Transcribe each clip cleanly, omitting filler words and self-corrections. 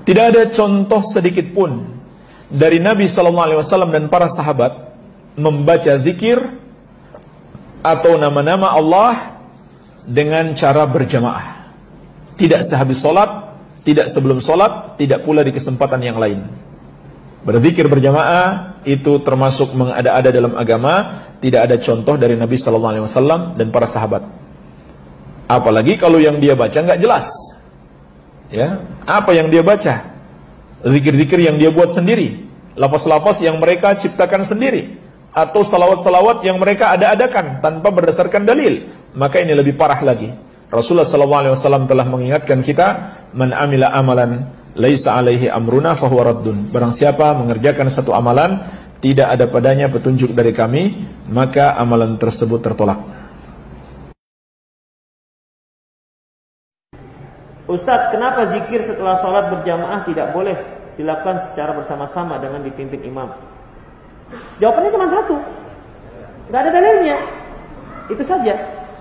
Tidak ada contoh sedikit pun dari Nabi SAW dan para sahabat membaca zikir atau nama-nama Allah dengan cara berjamaah. Tidak sehabis sholat, tidak sebelum sholat, tidak pula di kesempatan yang lain. Berzikir berjamaah itu termasuk mengada-ada dalam agama. Tidak ada contoh dari Nabi SAW dan para sahabat. Apalagi kalau yang dia baca nggak jelas. Ya, apa yang dia baca? Zikir-zikir yang dia buat sendiri, lafaz-lafaz yang mereka ciptakan sendiri, atau salawat-salawat yang mereka ada-adakan tanpa berdasarkan dalil. Maka ini lebih parah lagi. Rasulullah SAW telah mengingatkan kita, man amila amalan laisa alaihi amruna fahuwa raddun. Barang siapa mengerjakan satu amalan tidak ada padanya petunjuk dari kami, maka amalan tersebut tertolak. Ustadz, kenapa zikir setelah sholat berjamaah tidak boleh dilakukan secara bersama-sama dengan dipimpin imam? Jawabannya cuma satu, nggak ada dalilnya, itu saja.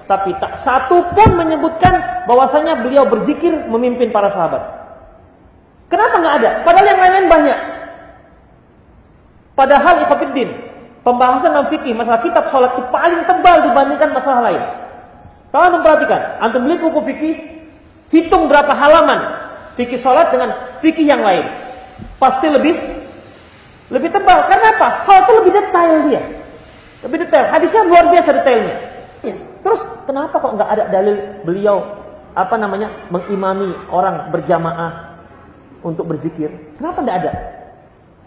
Tapi tak satu pun menyebutkan bahwasanya beliau berzikir memimpin para sahabat. Kenapa nggak ada? Padahal yang lain-lain banyak. Padahal ikhwatiddin, pembahasan dalam fikih masalah kitab sholat itu paling tebal dibandingkan masalah lain. Kalau antum perhatikan, antum beli buku fikih, hitung berapa halaman fikih sholat dengan fikih yang lain, pasti lebih tebal. Karena apa? Sholat itu lebih detail dia, lebih detail. Hadisnya luar biasa detailnya. Ya. Terus kenapa kok nggak ada dalil beliau mengimami orang berjamaah untuk berzikir? Kenapa nggak ada?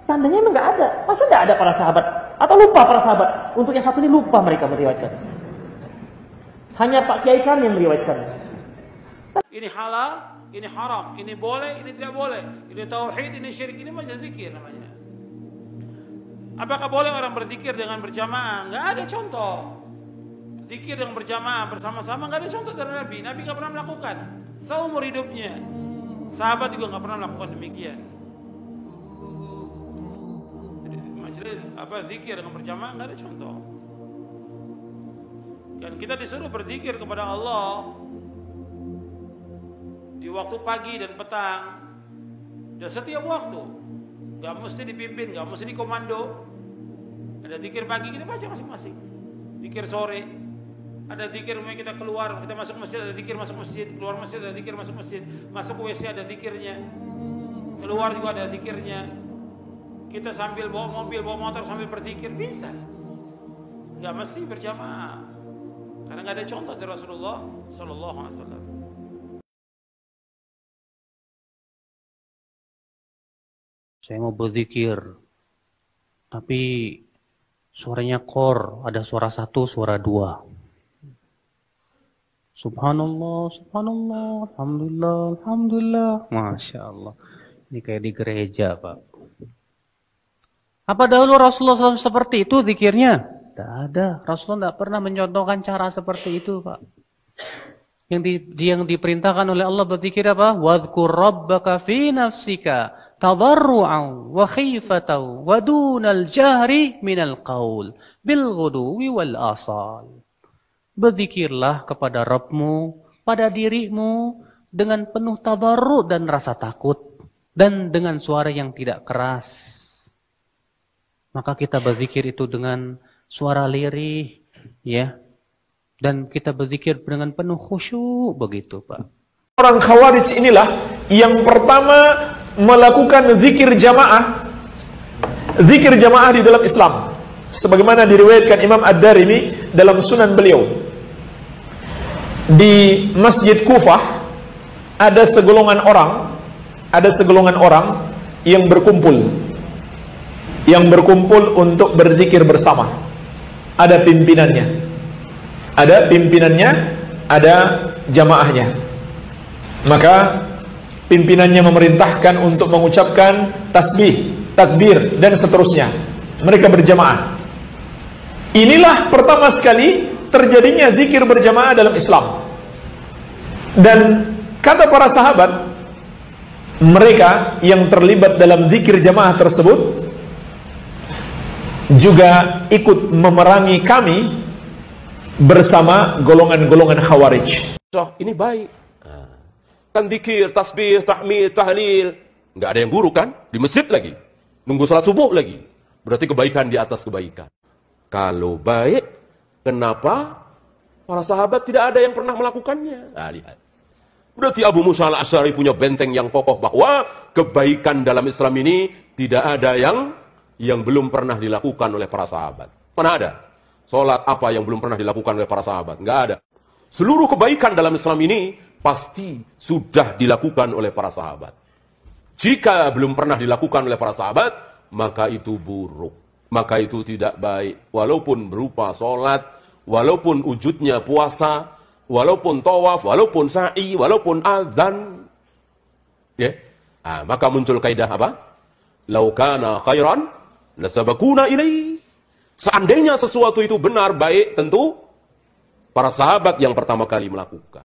Tandanya emang nggak ada. Masa nggak ada para sahabat? Atau lupa para sahabat? Untuk yang satu ini lupa mereka meriwayatkan. Hanya Pak Kiai kami yang meriwayatkan. Ini halal, ini haram, ini boleh, ini tidak boleh. Ini tauhid, ini syirik, ini macam zikir namanya. Apakah boleh orang berzikir dengan berjamaah? Nggak ada contoh. Zikir yang berjamaah bersama-sama nggak ada contoh dari Nabi. Nabi nggak pernah melakukan seumur hidupnya. Sahabat juga nggak pernah melakukan demikian. Zikir dengan berjamaah nggak ada contoh. Dan kita disuruh berzikir kepada Allah di waktu pagi dan petang dan setiap waktu. Nggak mesti dipimpin, nggak mesti dikomando. Ada zikir pagi kita baca masing-masing. Zikir sore. Ada zikir kita keluar, kita masuk masjid, ada zikir masuk masjid, keluar masjid, ada zikir masuk masjid, masuk WC ada zikirnya, keluar juga ada zikirnya. Kita sambil bawa mobil, bawa motor sambil berzikir bisa. Nggak mesti berjamaah, karena nggak ada contoh dari Rasulullah Sallallahu Alaihi Wasallam. Saya mau berzikir, tapi suaranya kor, ada suara satu, suara dua. Subhanallah, subhanallah, alhamdulillah, alhamdulillah. Masya Allah. Ini kayak di gereja, Pak. Apa dahulu Rasulullah SAW seperti itu zikirnya? Tidak ada. Rasulullah tidak pernah mencontohkan cara seperti itu, Pak. Yang diperintahkan oleh Allah berzikir apa? Wadhkur rabbaka fi nafsika tadarru'an wa khifatan wa dunal jahri minal qaul bil ghuduwi wal asal. Berzikirlah kepada Rabbmu, pada dirimu, dengan penuh tadarru' dan rasa takut, dan dengan suara yang tidak keras. Maka kita berzikir itu dengan suara lirih, ya, dan kita berzikir dengan penuh khusyuk, begitu, Pak. Orang Khawarij inilah yang pertama melakukan zikir jamaah di dalam Islam. Sebagaimana diriwayatkan Imam Ad-Darimi dalam sunan beliau. Di Masjid Kufah ada segolongan orang yang berkumpul untuk berzikir bersama. Ada pimpinannya, ada jamaahnya. Maka pimpinannya memerintahkan untuk mengucapkan tasbih, takbir, dan seterusnya. Mereka berjamaah. Inilah pertama sekali terjadinya zikir berjamaah dalam Islam. Dan kata para sahabat, mereka yang terlibat dalam zikir jamaah tersebut juga ikut memerangi kami bersama golongan-golongan Khawarij. Ini baik. Kan zikir, tasbih, tahmid, tahlil, Nggak ada yang buruk kan? Di masjid lagi. Nunggu salat subuh lagi. Berarti kebaikan di atas kebaikan. Kalau baik, kenapa para sahabat tidak ada yang pernah melakukannya? Nah, lihat. Berarti Abu Musa al-Asy'ari punya benteng yang kokoh bahwa kebaikan dalam Islam ini tidak ada yang belum pernah dilakukan oleh para sahabat. Mana ada? Sholat apa yang belum pernah dilakukan oleh para sahabat? Nggak ada. Seluruh kebaikan dalam Islam ini pasti sudah dilakukan oleh para sahabat. Jika belum pernah dilakukan oleh para sahabat, maka itu buruk. Maka itu tidak baik. Walaupun berupa sholat, walaupun wujudnya puasa, walaupun tawaf, walaupun sa'i, walaupun azan. Ya. Maka muncul kaidah apa? Lau kana khairan lasabakuna ilaihi. Seandainya sesuatu itu benar, baik, tentu para sahabat yang pertama kali melakukan.